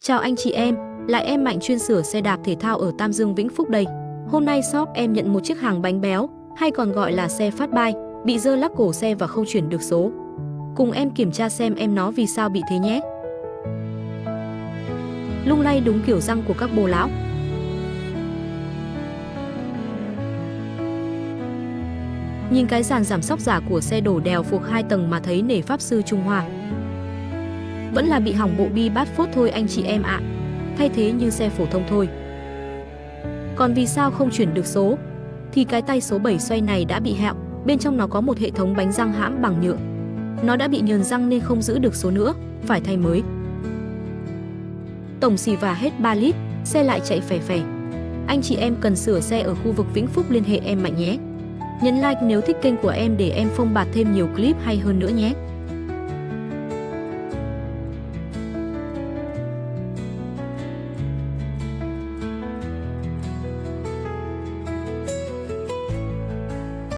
Chào anh chị em, lại em Mạnh chuyên sửa xe đạp thể thao ở Tam Dương Vĩnh Phúc đây. Hôm nay shop em nhận một chiếc hàng bánh béo, hay còn gọi là xe phát bai, bị dơ lắc cổ xe và không chuyển được số. Cùng em kiểm tra xem em nó vì sao bị thế nhé. Lung lay đúng kiểu răng của các bồ lão. Nhìn cái dàn giảm sóc giả của xe đổ đèo phuộc 2 tầng mà thấy nể pháp sư Trung Hoa. Vẫn là bị hỏng bộ bi bát phốt thôi anh chị em ạ. Thay thế như xe phổ thông thôi. Còn vì sao không chuyển được số? Thì cái tay số 7 xoay này đã bị hẹo, bên trong nó có một hệ thống bánh răng hãm bằng nhựa. Nó đã bị nhờn răng nên không giữ được số nữa, phải thay mới. Tổng xì vả hết 3 lít, xe lại chạy phè phè. Anh chị em cần sửa xe ở khu vực Vĩnh Phúc liên hệ em Mạnh nhé. Nhấn like nếu thích kênh của em để em phông bạt thêm nhiều clip hay hơn nữa nhé.